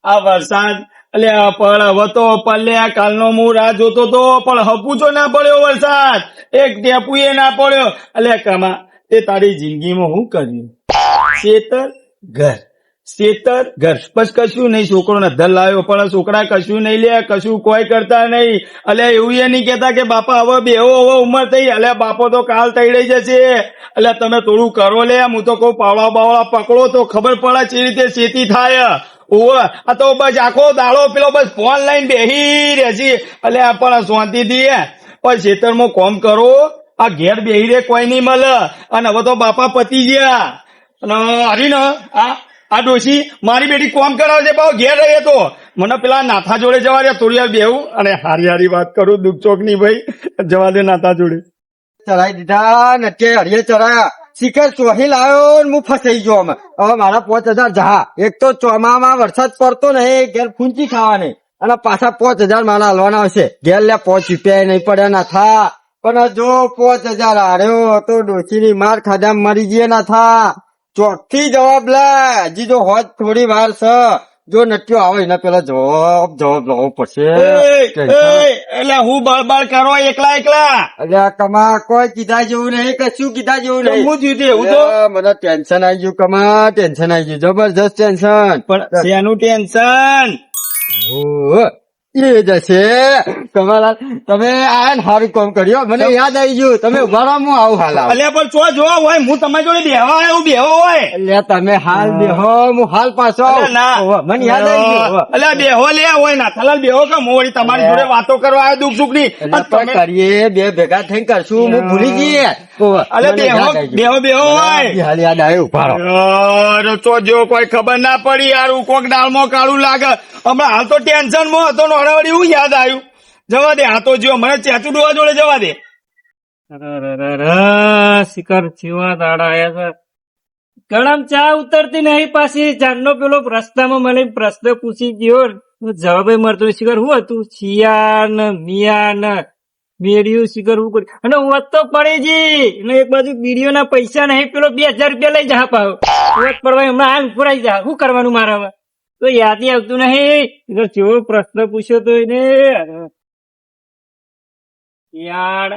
આ વરસાદ અલ્યા પણ હવે તો પલ્યા કાલનો હું રાહ જોતો તો પણ હપુચો ના પડ્યો વરસાદ એક ટેપુએ ના પડ્યો અલ્યા કમા તે તારી જિંદગીમાં હું કર્યું શેતર ઘર બસ કશું નહીં છોકરો નધર લાવ્યો પણ છોકરા કશું નહીં લે કશું કોઈ કરતા નહીં અલ્યા એવું એ નહીં કેતા કે બાપા હવે બેહો હવે ઉંમર થઈ અલ્યા બાપો તો કાલ તૈડાઈ જશે અલ્યા તમે થોડું કરો લે હું તો કહું પાવડા બાવડા પકડો તો ખબર પડે જે રીતે શેતી થાય ઓવે આ તો બસ આખો દાડો પેલો બસ ફોન લઈને બેહી રહેશે અલ્યા પણ શાંતિથી પણ ખેતરમાં કોમ કરો આ ઘેર બેહી રે કોઈ નહીં મળે અને હવે તો બાપા પતી ગયા અને હરી ને આ ડોશી મારી બેટી કોમ કરાવે છે પાછો ઘેર રહે તો મને પેલા નાથા જોડે જવા દે થોડી વાર બેહું અને હારી વાત કરું દુઃખ ચોક ની ભાઈ જવા દે નાથા જોડે ચરાઈ દીધા નટકે હરિયે ચરાયા શિખર ચોહી લાવ્યો ને હું ફસાઈ ગયો અમે હવે મારા 5000 જહા એક તો ચોમામાં વરસાદ પડતો નહીં ઘેર ફૂંચી ખાવાની અને પાછા 5000 મારા હાલવાના હશે ઘેર લે 5 રૂપિયા નહીં પડ્યા ના થા પણ જો 5000 હાર્યો તો ડોશીની માર ખાધા મરી ગયા ના થા ચોખ્ખી જવાબ લે હજી જો હોત થોડી વાર છે જો નટ્યો આવે એના પેલા જવાબ લાવવો પડશે એટલે હું બળબળ કરો એકલા અલ્યા કમા કોઈ કીધા જેવું નહીં કશું કીધા જેવું નહીં હું જીતે હું તો મને ટેન્શન આવી ગયું કમા ટેન્શન આવી ગયું જબરજસ્ત ટેન્શન પણ શેનું ટેન્શન એ જશે કમાલાલ તમે આ સારું કામ કર્યો મને યાદ આવી ગયું તમે ઉભા રહો હું આવું હાલ અલ્યા પણ ચો જો હોય હું તમારી જોડે બેહવા આવ્યો બેહો હોય એટલે તમે હાલ બેહો હું હાલ પાછો મને યાદ આવી ગયું અલ્યા બેહો લે હોય નાથાલાલ બેહો કે હું વળી તમારી જોડે વાતો કરવા આવ્યો દુઃખ સુખ ની કરીએ બે ભેગા થઈને કરશું હું ભૂલી જઈએ અલ્યા બેહો હોય હાલ યાદ આવ્યું ઉભા રહો ચો જો કોઈ ખબર ના પડી યાર કોક દાળમાં કાળું લાગે હમણાં હાલ તો ટેન્શન માં હતો નોડાવડી હું યાદ આવ્યું જવા દે આ તો જો મને ચાચુ ડોવા જોડે જવા દે શિખર ચીવા દાડા આયા છે ગળામ ચા ઉતરતી નહીં પાછી જાનનો પેલો રસ્તામાં મને પ્રશ્ન પૂછી ગયો જવાબ મળતો શિખર શું હતું શિયા ને મિયા ને મેળ્યું શિખર હું કર્યું અને હું તો પડી જી ને એક બાજુ બીડીઓ ના પૈસા નહીં પેલો 2000 રૂપિયા લઈ જા પાવ પડવા હમણાં હાલ પુરાઈ જા શું કરવાનું મારા તો યાદ આવતું નહીં કેવો પ્રશ્ન પૂછ્યો તો એને યાર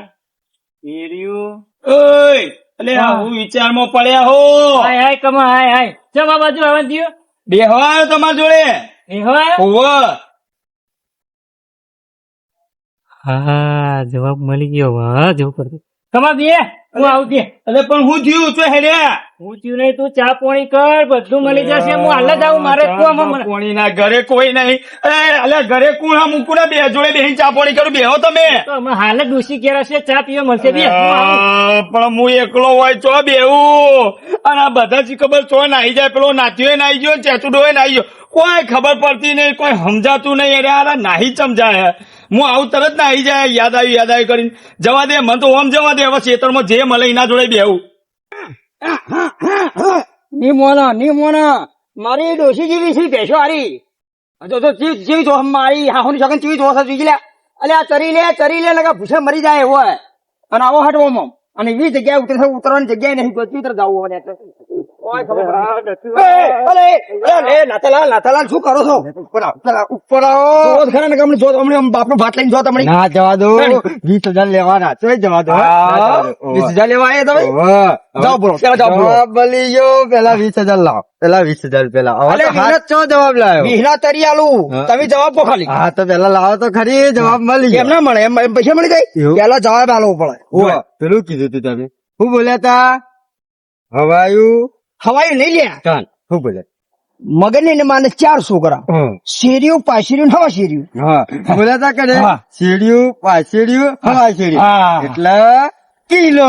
હું વિચારમાં પડ્યા હો હાય કમા હાય જમા બાજુ આવવા દો બેહો આવ્યો તમારી જોડે હા જવાબ મળી ગયો વાહ જવું કરતું કમા બે હું આવું દે અરે પણ હું થયું છો હેડ્યા હું થયું નહીં તું ચા પાણી કર બધું મળી જશે હું હાલ જ આવું મારે પાણી ના ઘરે કોઈ નહીં અલ્યા ઘરે કોણ મૂકું બે જોડે બેહીને ચા પાણી કરું બેહો તમે હાલ જ ડોસી કેરા છે ચા પીવા મળશે બે પણ હું એકલો હોય ચો બેવું અને આ બધા જ ખબર ચો નાઈ જાય પેલો નાથ્યો નાઈ ગયો ચેચુડો નાઈ ગયો કોઈ ખબર પડતી નહીં કોઈ સમજાતું નહીં અરે આ નાહી ચમજાય હું આવું તરત નાહી જાય યાદ આવી કરીને જવા દે મને તો ઓમ જવા દે હવે ખેતરમાં જે મળે એના જોડે બેવું ની મોના મારી ડોશી જેવી છે ભેંસો હારી જેવી જો મારી હાહુની છોકન જેવી જો જોઈ લે અલે આ ચરી લે લગા ભૂસે મરી જાય એવો અને આવો હટવો અને એવી જગ્યાએ ઉતરવાની જગ્યાએ નહીં ગોતી ઉતર જવું મને નાથાલાલ શું કરો છો ઉપર આવો બાપનો ભાત લઈને જો તમે ના જવા દો 20,000 લેવાના તો જવા દો 20,000 લેવા આવ્યા તમે જાઓ બોલો બલી ગયો પેલા 20,000 લાવો પેલા 20,000 પેલા જવાબ લાવ્યો વિહના તરી આલું તમે જવાબ પો ખાલી હા તો પેલા લાવો તો ખરી જવાબ મળી એમ ના મળે એમ પૈસા મળી જાય પેલા જવાબ આલવો પડે પેલું કીધું તું તમે શું બોલ્યા તા હવાયું નહીં લ્યા ચાલ શું બોલ્યા મગન ને માને 4 છોકરા શેરીયું પાશેરીયું હવા શેરીયું બોલ્યા તા કરે શેરીયું પાશેરીયું હવા શેરીયું એટલે કિલો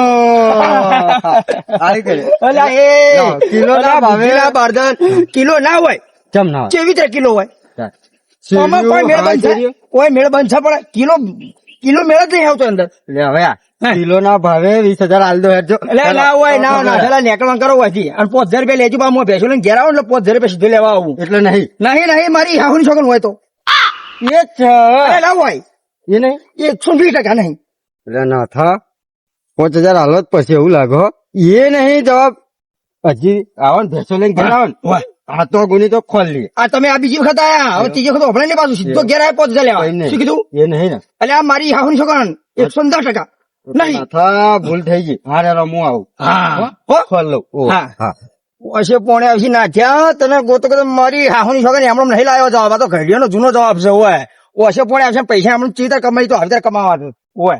કિલો ના ભાવે બારદાન કિલો ના હોય ચમ ના 24 કિલો હોય કોઈ મેળ બંધ પડે કિલો મેળ જ નહીં આવતો અંદર હવે કિલો ના ભાવે 20,000 હાલ દો હેડજો ના હોય ના નેકળવા કરો હોય અને 5,000 રૂપિયા લેજો હું ભેંસો લઈને ઘેર આવું એટલે 5,000 રૂપિયા સીધો લેવા આવું એટલે નહીં મારી હાહુની છોકન હોય તો એ ના હોય એ નહીં 120% નહીં એટલે ના થા 5,000 હાલત પછી એવું લાગો એ નહીં જવાબ હજી આવો ને ભેંસો લઈને ઘેર આવો ને હા તો ગુની તો ખોલ લી. આ તમે આ બીજી વખત આયા હવે ત્રીજી વખત ઓભળે નહીં પાછું સીધો ઘેર આવ્યા 5000 લેવા કઈ નહીં. શું કીધું એ નહીં ને એટલે આ મારી હાહુની છોકરાને 110% નહીં નાથા ભૂલ થઈ ગઈ. હા રે હું આવું. હા હો ખોલ લઉં. ઓ, હા. હા વર્ષે પોણે આવશે ના થયા તને ગોતો કે મારી હાહુની છોકરાને હમણાં નહીં લાવ્યો જવાબ આ તો ઘડિયાનો જૂનો જવાબ છે ઓય વર્ષે પોણે આવશે પૈસા હમણાં ચીતર કમાઈ તો હવે કમાવા છે ઓય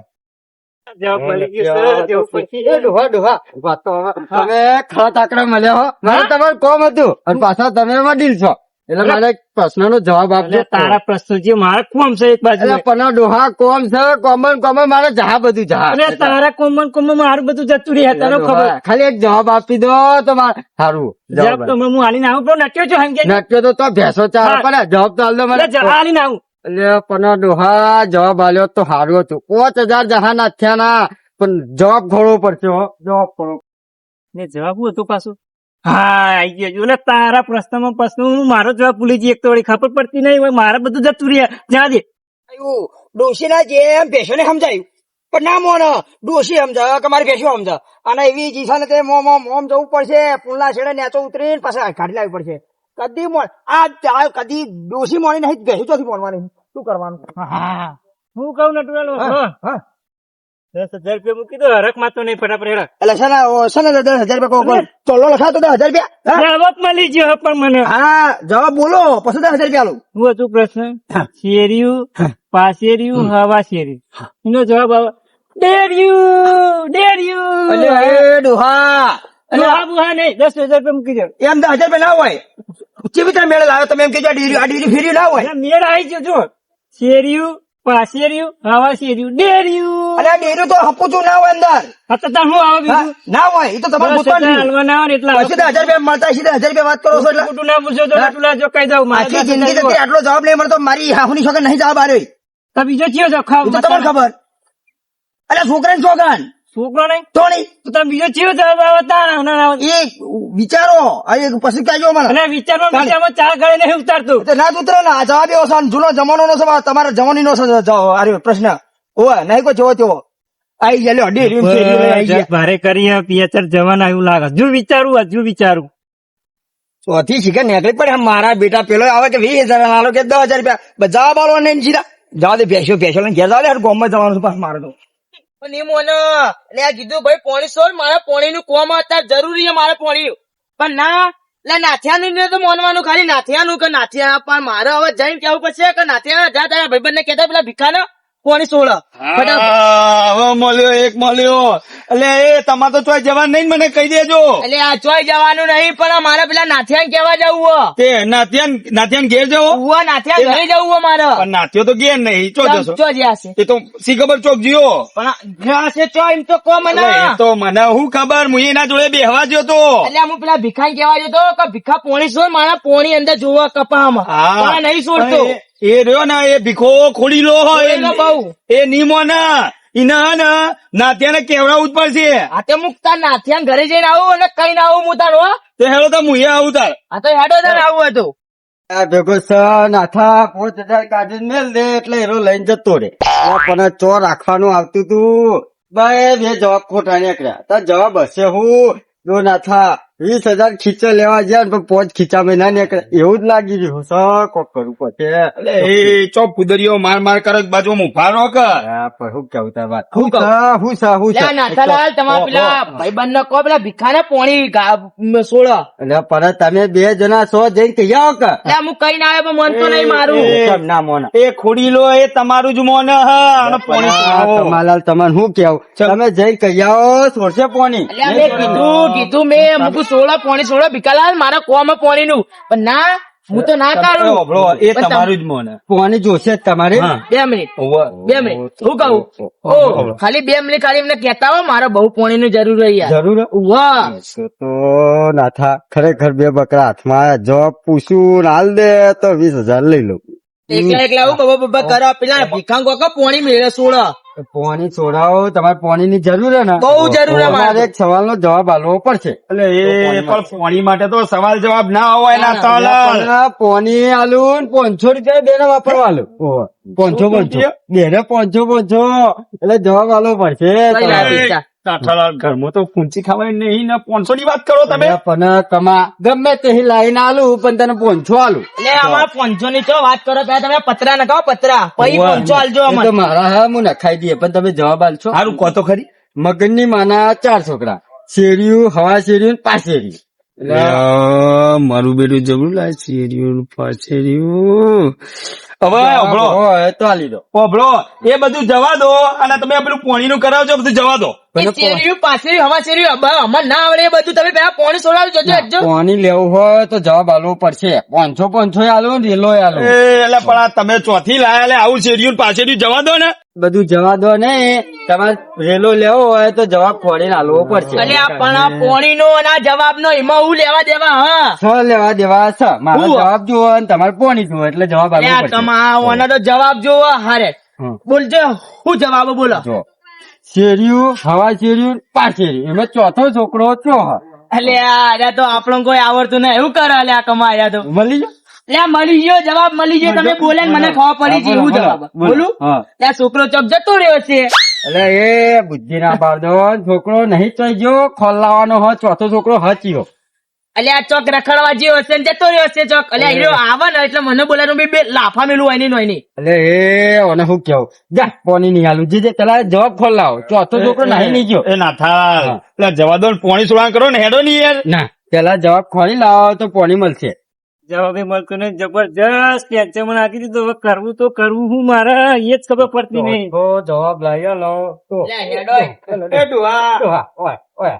જવાબ મળી ગયો સર જવાબ પછી એ ડોહા ડોહા વાત તો હવે તમે ખરા તાકડા મળ્યા હો. મારે તમારું કોમ હતું અને પાછા તમે વડીલ છો એટલે મારે એક પ્રશ્નનો જવાબ આપજો. એટલે તારા પ્રશ્નો જે મારા કોમ છે એક બાજુ એટલે પણ ડોહા કોમ છે કોમન મારે જહા બધું જહા. અને તારા કોમન મારું બધું જતું રહે તને ખબર ખાલી એક જવાબ આપી દો તો મારે સારું જવાબ તો હું હાલીને આવું પણ નટ્યો છો હંગે નટ્યો તો ભેંસો ચાર હા. પણ જવાબ તો આલ દો મને. હાલીને આવું એટલે પણ ડોહા જવાબ આલ્યો તો સારું હતું. 5000 જહા નાથ્યા ના પણ જવાબ ઘોડવો પડશે હો. જવાબ ઘોડવો. ને જવાબ શું હતું પાછું હા આઈ ગયો એટલે તારા પ્રશ્નમાં પ્રશ્ન હું મારો જવાબ ભૂલી જઈ એક તો વળી ખબર પડતી નહીં હવે મારે બધું જતું રહે જ્યાં દે ડોશીના જેમ ભેંસોને સમજાયું પણ ના મોન ડોશી સમજાય કે મારી ભેંસો સમજાય અને એવી જીસા ને તે મોમ જવું પડશે પુલના છેડે નેચો ઉતરીને પાછા કાઢી લાવવી પડશે કદી મોન આ કદી ડોશી મોની નહીં ભેંસો ચોથી મોનવાની શું કરવાનું હા હું કહું નટવેલો હા 10,000 રૂપિયા મૂકી દો હરખ માં તો નહીં ફટાફટ હેડા એટલે છે ને 10,000 રૂપિયા ચોલ્લો લખાતો 10,000 રૂપિયા હા? જવાબ મળી ગયો પણ મને હા જવાબ બોલો પછી 10,000 રૂપિયા આલું શું હતું પ્રશ્ન શેરિયું પાસેરિયું હવા શેરિયું એનો જવાબ આવે ડેરિયું અલે એ ડોહા ડોહા બુહા નહીં 10,000 રૂપિયા મૂકી દો એમ 10,000 રૂપિયા ના હોય કેવી રીતે મેળે લાવ્યો તમે એમ કે આ ડીરી ફેરી ના હોય એટલે મેળ આવી ગયો જો શેરિયું પાસેરિયું હવા શેરિયું ડેરિયું અલે આ ડેરી તો હપુચું ના હોય અંદર આ તો તાર શું આવે હા, બીજું ના હોય એ તો તમારે બસ પૂછવાનું એટલે હલવા ના આવે ને એટલે પછી 10,000 રૂપિયા મળતા હશે 10,000 રૂપિયા વાત કરો છો એટલે ખોટું ના પૂછો તો નટુલા જો કહી દઉં મારે આખી જિંદગી જતી આટલો જવાબ નહીં મળતો મારી હાહુની છોકરા નહીં જવાબ આવ્યો તો બીજો ચિયો જો એ તો તમને ખબર અલે છોકરા ને છોકરા છોકરો નહીં તો નહીં તો તમે બીજો ચિયો જવાબ આવે તારા ના આવે એ વિચારો આ એક પછી કહેજો મને અને વિચારમાં ચાર ગળે નહીં ઉતારતું તો ના જ ઉતરે ને આ જવાબ એવો છે અને જૂનો જમાનો નો છે તમારા જવાની નો પ્રશ્ન ઓય નહીં કોઈ જોવો તેવો આઈ ગયા લ્યો ડેરી આઈ ગયા ભારે કરી પિયચર જવાના એવું લાગે હજુ વિચારું ચોથી શીખર નીકળી પડે મારા બેટા પેલો આવે કે 20,000 આલો કે 10,000 રૂપિયા જવાબ આલો નહીં સીધા જવા દે ભેંસો લઈને ઘેર જવા દે ગોમમાં જવાનું છે પાછું મારે તો પણ એ મને એટલે આ કીધું ભાઈ પોણી સોળ મારા પોણી નું કોમ અત્યારે જરૂરી છે મારે પોણી પણ ના એટલે નાથિયાનું ને તો માનવાનું ખાલી નાથિયાનું કે નાથિયા પણ મારે હવે જઈને કેવું પડશે કે નાથિયા જા તારા ભાઈબંધ ને કહેતા પેલા ભીખાને પોણી સોળ હવે મળ્યો એક મળ્યો એટલે એ તમારે તો ચોઈ જવાનું નહીં ને મને કહી દેજો એટલે આ ચોઈ જવાનું નહીં પણ મારે પેલા નાથિયા કેવા જવું તે નાથિયાન ઘેર જવો હો નાથિયા ઘરે જવું મારે પણ નાથિયો તો ઘેર નહીં ચો જશો ચો જ્યાં છે એ તો સી ખબર ચોક જીઓ પણ ઘર છે ચો એમ તો કો મને એ તો મને હું ખબર હું એના જોડે બેહવા ગયો તો એટલે હું પેલા ભીખાને કેવા જતો કે ભીખા પોણી સોળ મારા પોણી અંદર જોવા કપામાં પણ નહીં છોડતો એ રહ્યો ને એ ભીખો ખોડી લો ખોડીલો બહુ. એ નીમો ના ઇના ને નાથિયાને કેવડાવું જ પડશે આ તો હું તાર નાથિયા ઘરે જઈને આવું અને કઈ ના આવું હું તાર હો તો હેડો તો હું આવું તાર આ તો હેડો તાર આવું હતું આ ભેગો નાથા 5000 કાઢીને મેલ દે એટલે એનો લઈને જતો રે પણ ચો રાખવાનું આવતું તું ભાઈ બે જવાબ ખોટા નીકળ્યા તાર જવાબ હશે હું જો નાથા 20,000 ખીચો લેવા ગયા પણ 5 ખીચામાં ના નીકળે એવું જ લાગી રહ્યું છે કોક કરવું પડશે એટલે એ ચોપ કુદરીઓ માર કરો એક બાજુ હું ફારો કર હા, પણ શું કેવું તાર વાત હું કહું? હું છે લે નાથાલાલ તમારા પેલા ભાઈબંધ ને કહો પેલા ભીખાને પોણી સોળ એટલે પણ તમે બે જણા છો જઈને કહી આવો કે લે હું કઈ ના આવે પણ મનતો નહીં મારું કેમ ના મોના એ ખોડી લો એ તમારું જ મોન હ અને પોણી પાવો. તમાલાલ તમને શું કેવું તમે જઈને કહી આવો છોડશે પોણી એટલે મેં કીધું મેં મૂકું સોળ પોણી સોળ ભીખાલાલ મારા કોમ પોણી નું પણ ના હું તો ના કાઢું હોભળો, એ તમારું જ મોન હ. પોણી જોશે જ તમારે હા. 2 મિનિટ હોવે. 2 મિનિટ હું કહું ઓ ખાલી 2 મિનિટ ખાલી એમને કહેતા હો મારે બહુ પોણી ની જરૂર રહી યાર જરૂર વાહ તો નાથા ખરેખર બે બકરા હાથમાં આવ્યા. જવાબ પૂછું હાલ દે તો 20,000 લઈ લઉં એકલા આવું બબા કરો પેલા ભીખાંગ કોકો પોણી મેળે સોળ પોણી છોડાવો તમારે પોણી ની જરૂર હે ને બહુ જરૂર હે મારે. તમારે એક સવાલ નો જવાબ આપવો પડશે એટલે એ પણ પોણી માટે તો સવાલ જવાબ ના હોય ના ચાલે. પણ પોણી આલું 500 રૂપિયા બેને વાપરવાલું 500 બે ને 500 એટલે જવાબ આલવો પડશે કઈ ના પૈસા નાથાલાલ ઘરમાં તો ફૂંચી ખાવાય નહીં ને 500 ની વાત કરો તમે. પણ કમા ગમે તે લાઈન આલું પણ તને પોંછો આલું. એટલે અમારા પોંચો ની તો વાત કરો પેલા તમે પતરા નખાવો પતરા પછી પોંચો આલજો એ તો અમને. મારા હા હું નખાઈ દઈએ પણ તમે જવાબ આલશો. સારું કહો તો ખરી. મગનની માના 4 છોકરા, શેરિયું, હવા શેરિયું, પાસેરિયું. મારું બેટું જબરું લાય શેરીયું પાછેરીયું. હવે અભળો હોય તો આલી દો. અભળો એ બધું જવા દો અને તમે પેલું પોણીનું કરાવજો બધું જવા દો. એ શેરીયું પાસેરીયું હવા શેરીયું અમારે ના આવડે એ બધું તમે પેલા પોણી સોડાવી જોજો હજુ. પાણી લેવું હોય તો જવાબ આલવો પડશે. 500 આલો ને રેલો આલો. એ એટલે પણ આ તમે ચોથી લાયા એટલે આવું શેરીયું પાછેરીયું જવા દો ને. બધું જવા દો ને. તમારે રેલો લેવો હોય તો જવાબ ખોડીને આલવો પડશે. એટલે આ પણ આ પોણી નો અને આ જવાબ નો એમાં હું લેવા દેવા હા. છ લેવા દેવા છ. મારો હું? જવાબ જુઓ અને તમારે પોણી જુઓ એટલે જવાબ એટલે આલવો આ પડશે. તમારા તો જવાબ જોવો હારે હમ. બોલજો શું જવાબ બોલો. જો શેરિયું, હવા શેરિયું, પાસેરિયું એમાં ચોથો છોકરો ચો હ. એટલે આ તો આપણને કોઈ આવડતું નહીં એવું કરે એટલે આ કમાયા તો મળી ગયો? એટલે આ મળી ગયો જવાબ મળી ગયો તમે બોલે ને મને ખબર પડી છે એવું જવાબ બોલું. હા. એટલે આ છોકરો ચોક જતો રહ્યો છે. એટલે એ બુદ્ધિ ના પાડો. છોકરો નહીં ચોઈ ગયો ખોલાવાનો હ. ચોથો છોકરો હચ્યો. એટલે આ ચોક રખડવા જેવો હશે ને જતો રહ્યો છે ચોક. એટલે હીરો આવે ને એટલે મને બોલાનું બી બે લાફા મેલું હોય નહીં નહીં. એટલે એ ઓને શું કેવું જા પોણી નહીં આલું. જે પેલા જવાબ ખોલાવો. ચોથો છોકરો નહીં નહીં ગયો. એ નાથાલાલ એટલે જવા દો ને પોણી સુળા કરો ને હેડો નહીં યાર. ના પેલા જવાબ ખોલી લાવો તો પોણી મળશે. જવાબે મળતો ને જબરજસ્ત ટેન્શન માં નાખી દીધું. હવે કરવું તો કરવું હું મારે એ જ ખબર પડતી નહીં. તો જવાબ લાવ્યો લો તો એટલે હેડોય. એ ડોહા. ડોહા, ઓય, ઓય.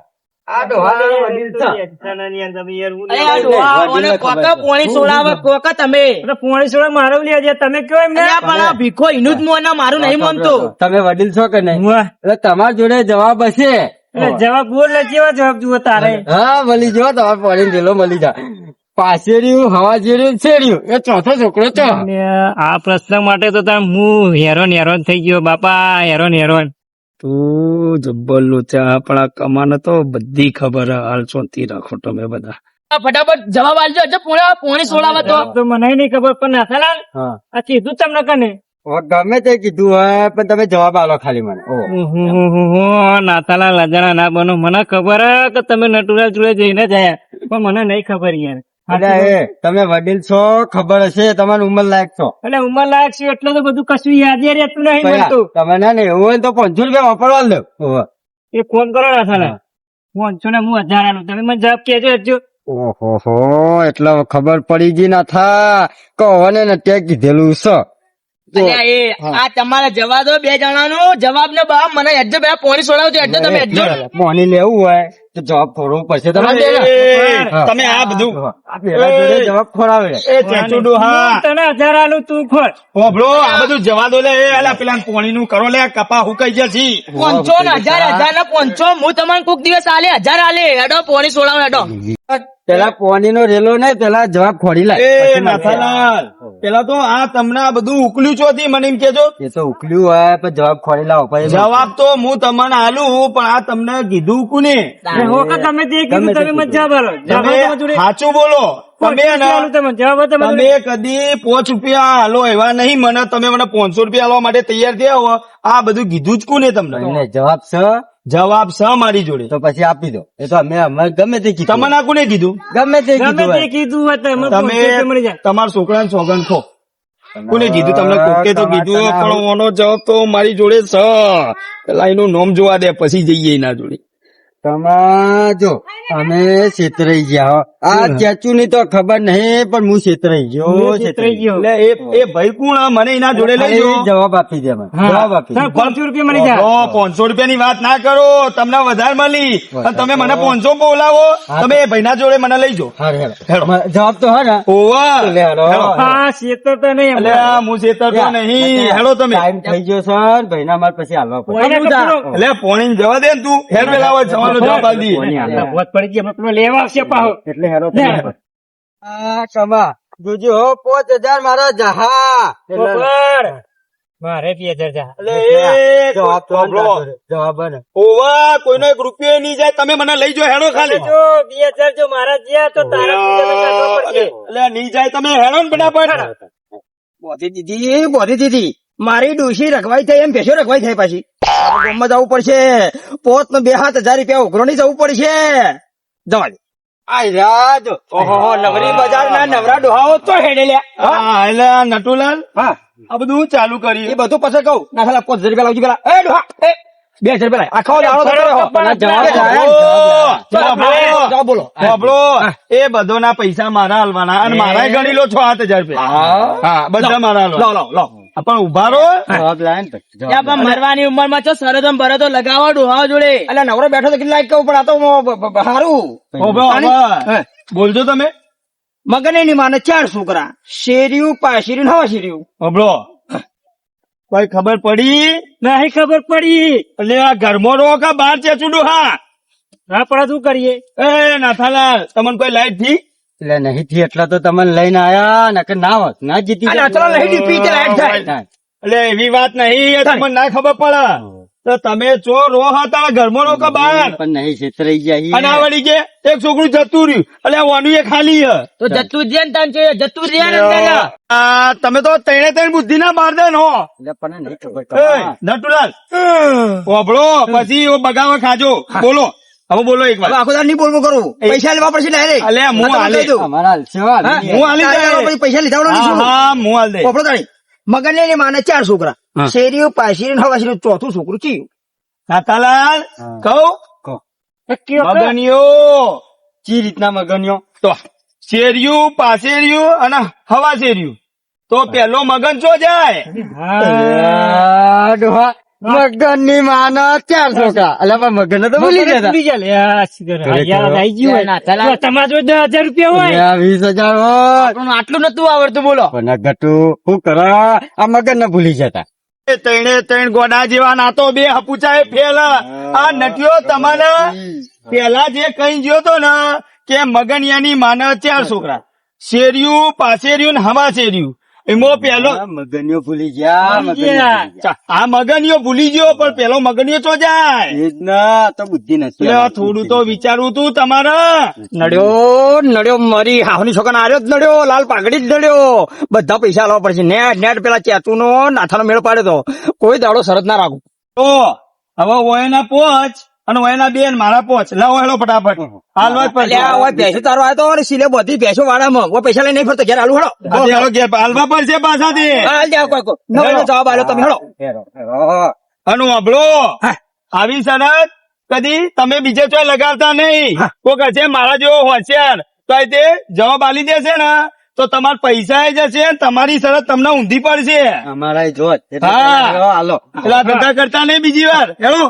આ ડોહા વડીલ છે. ટેન્શનની અંદર યાર હું અરે આ ડોહા ઓને કોકા પોણી સોડાવે કોકા તમે. પોણી સોડા મારો લે છે તમે કયો એમને. અરે આ પણ આ ભીખો એનું જ મોં ના મારું નહીં માનતો. તમે વડીલ છો કે નહીં? વાહ. એટલે તમારા જોડે જવાબ હશે. એટલે જવાબ બોલ ને કેવા જવાબ જુઓ તારે. હા મળી જો તમારે પોણી પેલો મળી જા. પાસેરિયું, હવા જેરિયું, શેરિયું એ ચોથો છોકરો ચો. અને આ પ્રશ્ન માટે તો તાર હું હેરાન થઈ ગયો બાપા. હેરાન તું જબ્બર લોચા પણ આ કમાને તો બધી ખબર હાલ ચોંતી રાખો તમે બધા. આ ફટાફટ જવાબ આલજો હજુ પોણી સોડાવે તો. જવાબ તો મને નહીં ખબર પણ નાથાલાલ હા. આ કીધું તમને કને. હવે ગમે તે કીધું હોય પણ તમે જવાબ આલો ખાલી મને. ઓહો. નાથાલાલ અજાણા ના બનો. મને ખબર હે કે તમે નટુરાલ જોડે જઈને જયા પણ મને નહીં ખબર યાર. એટલે એ તમે વડીલ છો ખબર હશે. તમારી ઉંમર લાયક છો. એટલે ઉંમર લાયક છું એટલે તો બધું કશું યાદ રહેતું નહીં પહેલા મળતું. તમે ના ને એવું હોય ને તો 500 રૂપિયા વાપરવા દો. ઓહો. એ ફોન કરો નાથાલાલ. ફોન છો ને હું 1000 આલું. તમે મને જવાબ કહેજો હજુ. ઓહો એટલે ખબર પડી ગઈ ના થા કહો ને ત્યાં કીધેલું છે. અલ્યા એ આ તમારા જવાબ દો 2 જણાનો જવાબ ને બા મને હજુ બે પોણી સોડાવજો હજુ તમે હજુ. પાણી લેવું હોય તો જવાબ ખોરવો પડશે. તમારે એ, હા. તમે આ બધું આ પેલા જોડે જવાબ ખોરાવે. એ ચેચુ ડોહા હું તને 1000 આલું તું ખોલ. હોભળો આ બધું જવા દો લે. એ અલા પેલા પોણીનું કરો લે. કપા હુકાઈ જશે. 500 ને 1000 ને 500 હું તમને કોક દિવસ આલે 1000 આલે હેડો પોણી સોડાવ હેડો. પેલા પાણી નો રેલો ને પેલા જવાબ ખોરી લાય. એ પછી મને નાથાલાલ પેલા તો આ તમને આ બધું ઉકલ્યું ચોથી મને એમ કેજો. એ તો ઉકલ્યું હોય પણ જવાબ ખોરી લાવો પછી જવાબ તો હું તમને આલું પણ આ તમને કીધું કોને? એ હો કે તમે તે કીધું ગમે તે તમે મને જવાબ આલો. જવાબ તમે તમારા જોડે સાચું બોલો. તમે ને આલું તમે જવાબ તમારા તમે જોડે. કદી 5 રૂપિયા હાલો એવા નહીં મને. તમે મને 500 રૂપિયા હાલવા માટે તૈયાર થયા હો. આ બધું કીધું જ કોને તમને? એને જવાબ છે જવાબ સ મારી જોડે. તો પછી આપી દો. એ તો અમે ગમે તે કીધું તમને આ કોને કીધું? ગમે તે ગમે કીધું તે હોય. કીધું હોય તો એમાં તમે 500 રૂપિયા મળી જાય. તમારા છોકરાને સોગંદ ખો. કોને કીધું તમને? કોકે તો કીધું પણ ઓનો જવાબ તો મારી જોડે છે. પેલા એનું નામ જોવા દે પછી જઈએ એના જોડે. તમા જો અમે છેતરાઈ ગયા હો. આ ચેચુ ની તો ખબર નહીં પણ હું છેતરાઈ ગયો. હું છેતરાઈ ગયો. એટલે એ ભાઈ કોણ મને એના જોડે લઈ ખાલી જાઓ. જવાબ આપી દે મને. હા. જવાબ આપી દે. સર, 500 રૂપિયા મળી જાય. ઓહો, 500 રૂપિયાની વાત ના કરો. તમને વધારે મળી અને તમે મને 500 બોલાવો. તમે એ ભાઈના જોડે મને લઈ જાઓ. હારું, હેરો. હેરો. જવાબ તો હા ને. ઓવા. લે, હેરો. હેરો. હા છેતરતા નહીં એટલે આ હું છેતરતો નહીં. હેડો તમે. ટાઈમ થઈ ગયો સર. ભાઈના માર પછી હાલવા પડે. કોઈને કપડો. એટલે પોણી જવા દે ને તું. હેર પેલા આવે જવાનો જવાબ આલી દઈએ. પોણી હાલવા. વાત પડી ગઈ હમણાં પેલો લેવા આવશે પાહો. એટલે હેરો લે. આ કમા જોજો હો 5000 મારા જહા. ખબર. મારે 2000 જા. એટલે એ જવાબ તો સાંભળો. જવાબ હે ને. ઓવા કોઈનો 1 રૂપિયો નહીં જાય. તમે મને લઈ જાઓ. હેડો ખાલી. જો 2000 જો મારા જ્યાં તો તારા બીજાને કાઢવા પડશે. એટલે નહીં જાય તમે હેડો ને ફટાફટ. બોધી દીધી મારી ડોશી રખવાઈ થઈ એમ ભેંસો રખવાઈ થઈ પાછી ગામમાં જવું પડશે. પોત નો 2,000 રૂપિયા ઉઘરોણી જવું પડશે. જવા દે. આઈ રાજ ઓહો, નવરી બજાર ના નવરા ડોહાઓ તો હેડે લ્યા. હા એટલે આ નટુલાલ હા, આ બધું ચાલુ એ કર્યું. બધું પછી કહું. ના ખાલા 5,000 રૂપિયા લાવજો પેલા. એ ડોહા, એ 2,000 રૂપિયા લાય. આખો દાડો તો કર્યો. પણ જવાબ લાય. જવાબ બોલો. બાબલો, એ બધોના પૈસા મારા હાલવાના અને મારા ગણી લો 6,000 રૂપિયા. હા બધા મારા લો હાલવાના. લો લો. આ પણ ઉભા રહો. જવાબ લાય ને પછી. જવાબ ત્યાં પણ મરવાની ઉંમરમાં છો સરદો બરદો લગાવો ડોહા જોડે. અલ્યા નવરો બેઠો તો કેટલા કહું પણ આ તો હારું. ઉભો, ઉભો. બોલજો તમે. મગને ની માને 4 છોકરા. શેરિયું, પાશેરિયું, હવા શેરિયું. ઉભો. કોઈ ખબર પડી? નહીં ખબર પડી. એટલે આ ઘરમાં રહો કે બહાર ચેચુડું? હા હા પણ શું કરીએ? એ નાથાલાલ, તમને કોઈ લાઈટ થી? એટલે નહીં થી એટલા તો તમને લઈને આયા નકર ના હોત ના જીતી અલ્યા ચલો નહીં ડીપી તે લાઈટ થાય. એટલે એવી વાત નહીં, એ તમને ના ખબર પડે. તો તમે ચોર રહો હતા ઘરમાં રહો કે બહાર? પણ નહીં છેતરાઈ ગયા અને આ વળી કે એક છોકરું જતું રહ્યું, એટલે વાનું એ ખાલી છે. તો જતું જ ને તાન છે જતું રહ્યા ને અંદર. આ તમે તો ત્રણે બુદ્ધિ ના બારદન હો. એટલે પણ નહીં ખબર એ, નટુલાલ વાપરો પછી ઓ બગાવા ખાજો. બોલો હવે બોલો એક હવે વાર. આખો દાડો નહીં બોલવું કરું. પૈસા લેવા પડશે ડાયરેક્ટ. અલ્યા, હું હાલે. અમારા હાલશેવા હું હાલી જાય. પછી પૈસા લીધા વગર નહીં હા છોડું. હા, હું હાલ દે. પોપડો તાણી. મગને ની માને 4 છોકરા. શેરિયું, પાશેરિયું, હવા શેરિયું. ચોથું છોકરું ચિયું. નાથાલાલ કહું મગનિયો ચી રીતના મગન્યો તો શેરિયું, પાસેરિયું અને હવા શેરિયું. તો પેલો મગન ચો જાય? મગન ની માના 4 છોકરા એટલે પણ મગન તો ભૂલી જતા ભૂલી ગયા લે. આ શિખર. હા, યાદ આઈ ગયું હોય. નાથાલાલ. તો તમારા જોડે 10,000 રૂપિયા હોય. 20,000 હોત આપણને આટલું નતું આવડતું બોલો. પણ ગટુ શું કરો આ મગન ને ભૂલી જતા એ ત્રણે ગોડા જેવા નાતો બે હપુચાએ ફેલ. આ નટ્યો તમને પેલા જે કઈ ગયો તો ને કે મગનિયાની માને 4 છોકરા. શેરિયું, પાસેરિયું ને હવા શેરિયું. એમાં પેલો મગનીઓ ભૂલી ગયા આ મગનિયો ભૂલી ગયો, પણ પેલો મગનિયો ચો જાય? એ જ ના તો બુદ્ધિ નથી એટલે થોડું તો વિચારવું તું તમારે. નડ્યો મારી હાહની છોકરા આર્યો જ નડ્યો. લાલ પાઘડી જ નડ્યો. બધા પૈસા લાવવા પડશે. નેટ પેલા ચેતુ નો નાથાનો મેળ પાડ્યો તો. કોઈ દાડો શરત ના રાખું. તો હવે ઓયના 5 અને ઓયના 2 ને મારા 5 લાવો હેલો ફટાફટ. હાલવા જ પડશે. અલ્યા, ઓય ભેંસો તારો આવ્યો તો અને સિલે બધી ભેંસો વાળામાં. ઓય પૈસા લઈને નહીં ફરતો. ઘેર આલુ હેડો. આજે હેલો ઘેર હાલવા પડશે પાછાથી. હાલ જાઓ કોઈ. નવરો જવાબ આલ્યો તમે હેડો. અને વાપરો આવી શરત કદી તમે બીજે ચોય લગાવતા નહીં. કોઈ કહે મારા જેવો હોશિયાર તો તે જવાબ આલી દેશે ને તો તમારા પૈસા જશે, તમારી શરત તમને ઊંધી પડશે. અમારા જોત હા. હાલો એટલે આ ધંધા કરતા નહીં બીજી વાર હેલો.